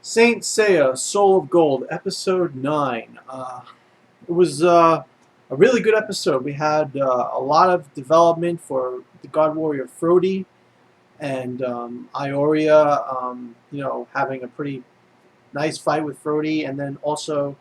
Saint Seiya, Soul of Gold, Episode 9. It was a really good episode. We had a lot of development for the God Warrior Frodi and AIoria, having a pretty nice fight with Frodi, and then also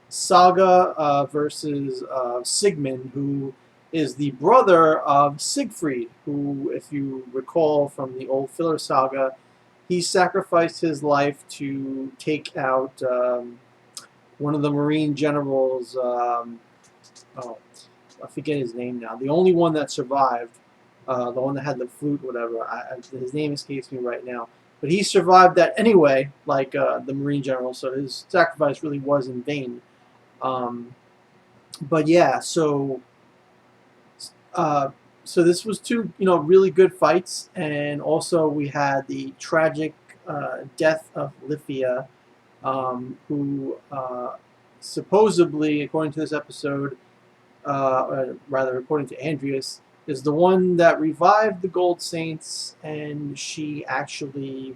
Saga versus Sigmund, who is the brother of Siegfried, who, if you recall from the old filler saga, he sacrificed his life to take out one of the Marine generals. Oh, I forget his name now. The only one that survived, the one that had the flute, whatever. His name escapes me right now. But he survived that anyway, like the Marine general. So his sacrifice really was in vain. Um, but yeah, uh, so this was two really good fights, and also we had the tragic death of Lyfia, who supposedly, according to this episode, or rather according to Andreas, is the one that revived the Gold Saints, and she actually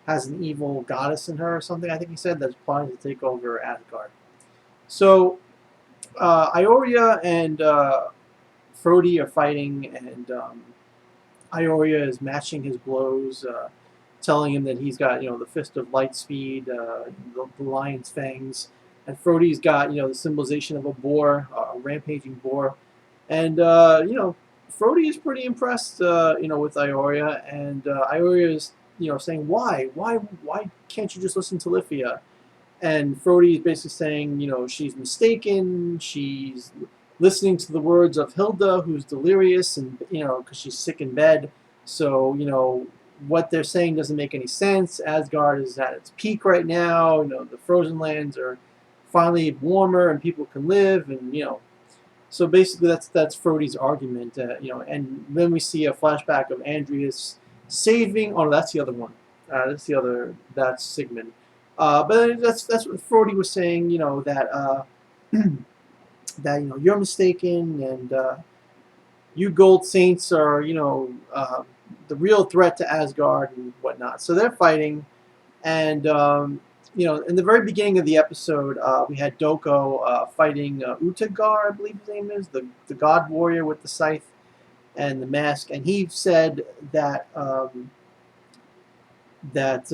has an evil goddess in her or something. I think he said that's plotting to take over Asgard. So Aioria and Frodi are fighting, and Aioria is matching his blows, telling him that he's got the fist of light speed, the lion's fangs, and Frodi's got the symbolization of a boar, a rampaging boar, and Frodi is pretty impressed with Aioria, and Aioria is saying why can't you just listen to Lyfia? And Frodi is basically saying, she's mistaken. She's listening to the words of Hilda, who's delirious, and because she's sick in bed. So what they're saying doesn't make any sense. Asgard is at its peak right now. The frozen lands are finally warmer, and people can live, and So basically, that's Frodi's argument. And then we see a flashback of Andreas saving. Oh, no, that's the other one. That's the other. That's Sigmund. But that's what Frodi was saying. That that you're mistaken, and you Gold Saints are the real threat to Asgard and whatnot. So they're fighting, and in the very beginning of the episode, we had Doko fighting Utogar, I believe his name is, the God Warrior with the scythe and the mask, and he said that that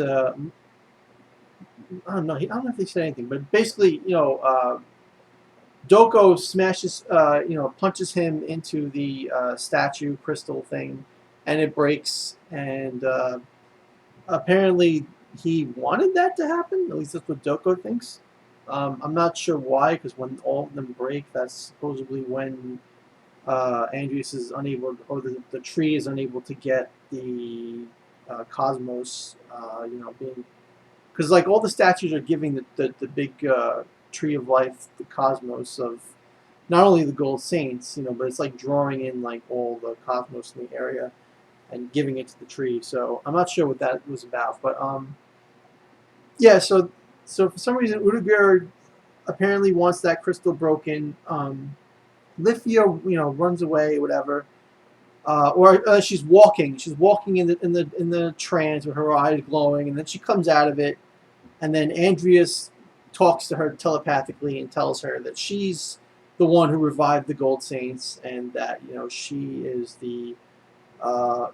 I don't know. I don't know if he said anything, but basically, Doko smashes, punches him into the statue crystal thing, and it breaks. And apparently, he wanted that to happen. At least that's what Doko thinks. I'm not sure why, because when all of them break, that's supposedly when Andreas is unable, or the tree is unable to get the cosmos, being, because like all the statues are giving the big tree of life, the cosmos of not only the Gold Saints, but it's like drawing in like all the cosmos in the area and giving it to the tree. So I'm not sure what that was about, but yeah. So for some reason, Utogar apparently wants that crystal broken. Lyfia, runs away, whatever. Or she's walking. She's walking in the trance with her eyes glowing, and then she comes out of it, and then Andreas talks to her telepathically and tells her that she's the one who revived the Gold Saints, and that she is the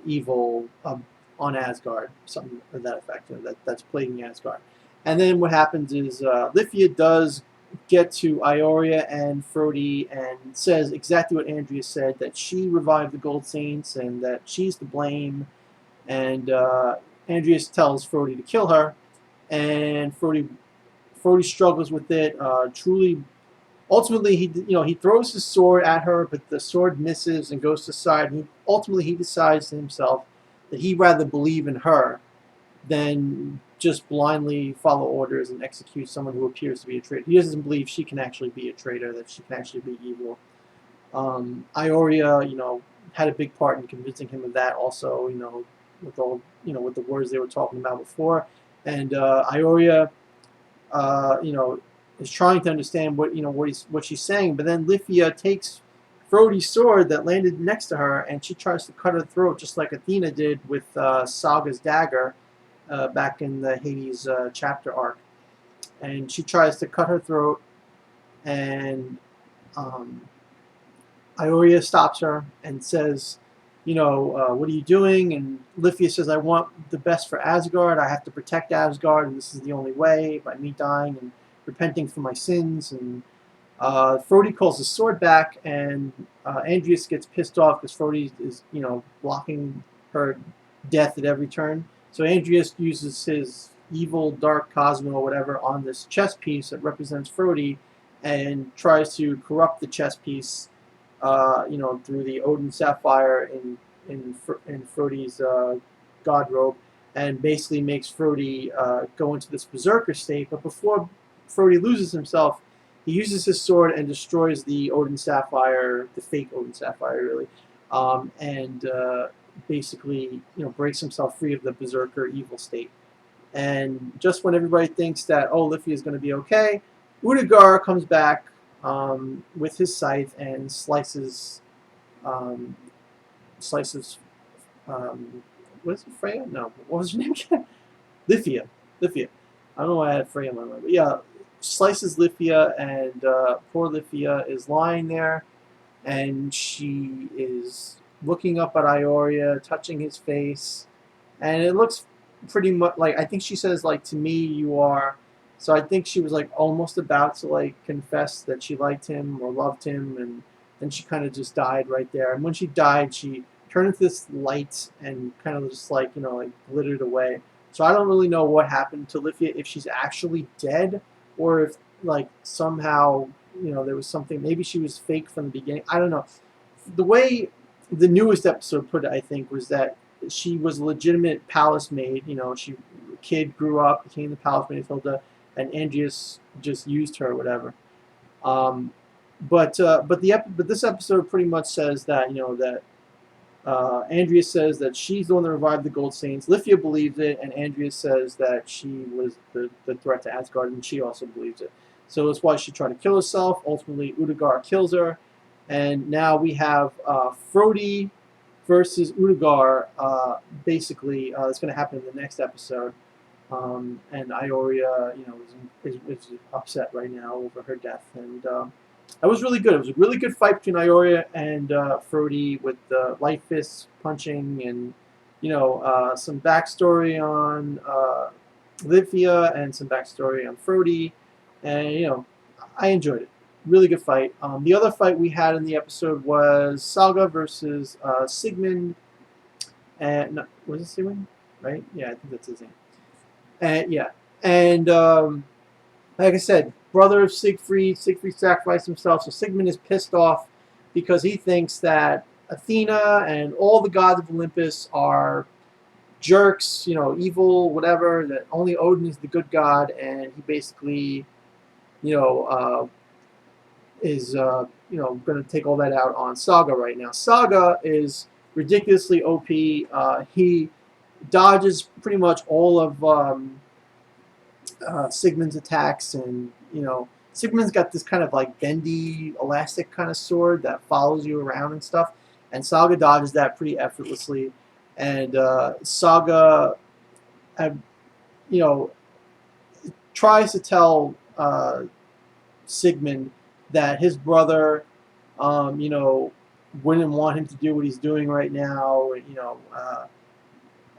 evil on Asgard, something to that effect, that's plaguing Asgard. And then what happens is Lyfia does get to AIoria and Frodi and says exactly what Andrea said, that she revived the Gold Saints and that she's to blame. And Andreas tells Frodi to kill her, and Frodi struggles with it. Ultimately, he throws his sword at her, but the sword misses and goes to the side. And ultimately, he decides to himself that he'd rather believe in her than just blindly follow orders and execute someone who appears to be a traitor. He doesn't believe she can actually be a traitor, that she can actually be evil. AIoria, had a big part in convincing him of that also, with all, with the words they were talking about before. And AIoria, is trying to understand what she's saying, but then Lyfia takes Frodi's sword that landed next to her, and she tries to cut her throat just like Athena did with Saga's dagger. back in the Hades chapter arc, and she tries to cut her throat, and um, Aioria stops her and says, what are you doing? And Lyfia says, I want the best for Asgard. I have to protect Asgard, and this is the only way, by me dying and repenting for my sins. And Frodi calls his sword back, and Andreas gets pissed off because Frodi is, blocking her death at every turn. So Andreas uses his evil dark Cosmo or whatever on this chess piece that represents Frodi, and tries to corrupt the chess piece, through the Odin Saphire in Frodi's god robe, and basically makes Frodi go into this berserker state. But before Frodi loses himself, he uses his sword and destroys the Odin Sapphire, the fake Odin Sapphire, really, and basically, breaks himself free of the berserker evil state. And just when everybody thinks that, Lyfia is going to be okay, Utogar comes back with his scythe and um, slices, what is it, Freya? No, what was her name again? Lyfia. Lyfia. I don't know why I had Freya in my mind, but yeah, slices Lyfia, and poor Lyfia is lying there, and she is looking up at Aioria, touching his face, and it looks pretty much like, I think she says, like, to me you are. So I think she was like almost about to like confess that she liked him or loved him, and then she kind of just died right there. And when she died, she turned into this light and kind of just like, like glittered away. So I don't really know what happened to Lyfia, if she's actually dead, or if like somehow, there was something, maybe she was fake from the beginning. I don't know. The way the newest episode put it, I think, was that she was a legitimate palace maid. She kid grew up, became the palace maid of Hilda, and Andreas just used her or whatever. But this episode pretty much says that, that Andreas says that she's the one that revived the Gold Saints. Lyfia believes it, and Andreas says that she was the threat to Asgard, and she also believes it. So that's why she tried to kill herself. Ultimately, Utogar kills her, and now we have Frodi versus Utogar. Basically, it's going to happen in the next episode. And Aioria, is upset right now over her death, and that was really good. It was a really good fight between Aioria and Frodi, with the light fists punching, and some backstory on Lyfia, and some backstory on Frodi, and I enjoyed it. Really good fight. The other fight we had in the episode was Saga versus Sigmund, and no, was it Sigmund? Right? Yeah, I think that's his name. And yeah, and like I said, brother of Siegfried. Siegfried sacrificed himself, so Sigmund is pissed off because he thinks that Athena and all the gods of Olympus are jerks, evil, whatever. That only Odin is the good god, and he basically, you know, uh, is going to take all that out on Saga right now. Saga is ridiculously OP. He dodges pretty much all of Sigmund's attacks, and Sigmund's got this kind of like bendy, elastic kind of sword that follows you around and stuff, and Saga dodges that pretty effortlessly, and Saga, uh, you know, tries to tell Sigmund that his brother, wouldn't want him to do what he's doing right now,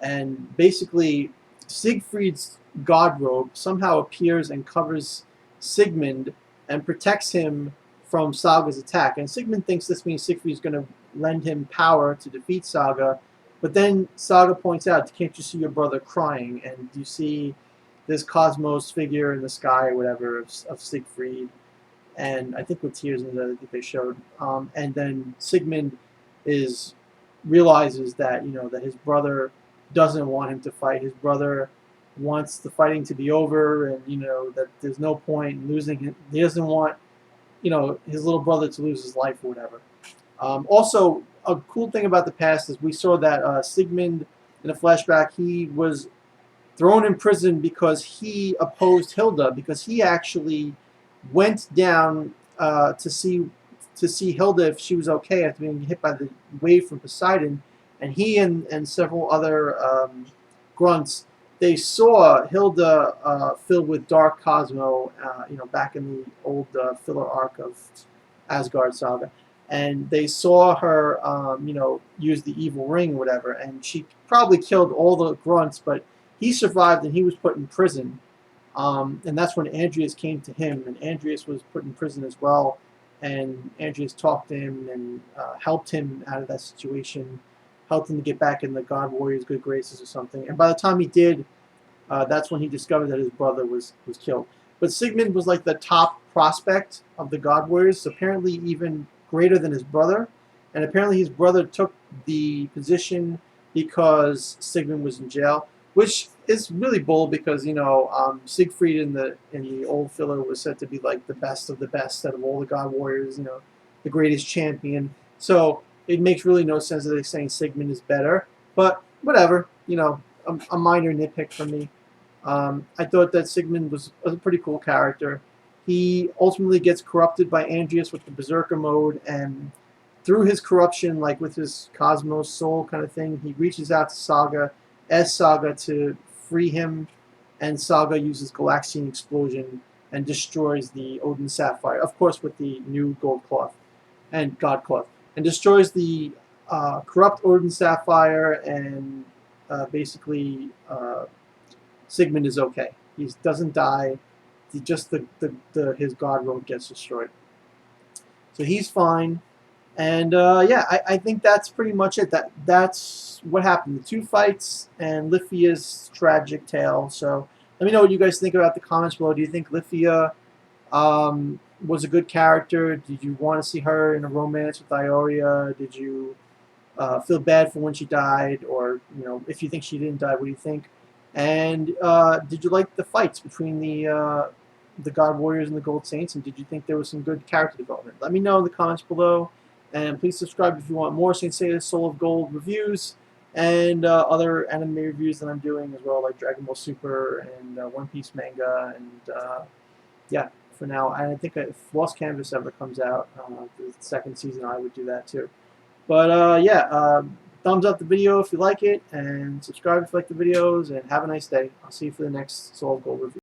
and basically Siegfried's god robe somehow appears and covers Sigmund and protects him from Saga's attack. And Sigmund thinks this means Siegfried's going to lend him power to defeat Saga. But then Saga points out, can't you see your brother crying? And you see this cosmos figure in the sky or whatever of Siegfried. And I think with tears in it, they showed. And then Sigmund realizes that that his brother doesn't want him to fight. His brother wants the fighting to be over, and that there's no point in losing him. He doesn't want his little brother to lose his life or whatever. Also, a cool thing about the past is we saw that Sigmund, in a flashback, he was thrown in prison because he opposed Hilda, because he actually went down to see Hilda if she was okay after being hit by the wave from Poseidon, and he and several other grunts, they saw Hilda filled with dark Cosmo, back in the old filler arc of Asgard Saga, and they saw her, use the evil ring or whatever, and she probably killed all the grunts, but he survived and he was put in prison. And that's when Andreas came to him, and Andreas was put in prison as well. And Andreas talked to him and helped him out of that situation, helped him to get back in the God Warrior's good graces or something. And by the time he did, that's when he discovered that his brother was killed. But Sigmund was like the top prospect of the God Warriors, apparently even greater than his brother. And apparently his brother took the position because Sigmund was in jail, which is really bold because Siegfried in the old filler was said to be like the best of the best out of all the God Warriors, the greatest champion. So it makes really no sense that they're saying Sigmund is better, but whatever, a minor nitpick for me. I thought that Sigmund was a pretty cool character. He ultimately gets corrupted by Andreas with the berserker mode, and through his corruption, like with his Cosmos soul kind of thing, he reaches out to Saga, as Saga, to free him, and Saga uses Galaxian Explosion and destroys the Odin Saphire, of course with the new gold cloth and God cloth, and destroys the corrupt Odin Saphire, and basically Sigmund is okay. He doesn't die. Just his God road gets destroyed. So he's fine. And yeah, I think that's pretty much it. That's what happened. The two fights and Lyfia's tragic tale. So let me know what you guys think about the comments below. Do you think Lyfia was a good character? Did you want to see her in a romance with Aioria? Did you feel bad for when she died? Or if you think she didn't die, what do you think? And did you like the fights between the God Warriors and the Gold Saints? And did you think there was some good character development? Let me know in the comments below. And please subscribe if you want more Saint Seiya Soul of Gold reviews and other anime reviews that I'm doing as well, like Dragon Ball Super and One Piece manga. And yeah, for now, I think if Lost Canvas ever comes out, the second season, I would do that too. But yeah, thumbs up the video if you like it, and subscribe if you like the videos, and have a nice day. I'll see you for the next Soul of Gold review.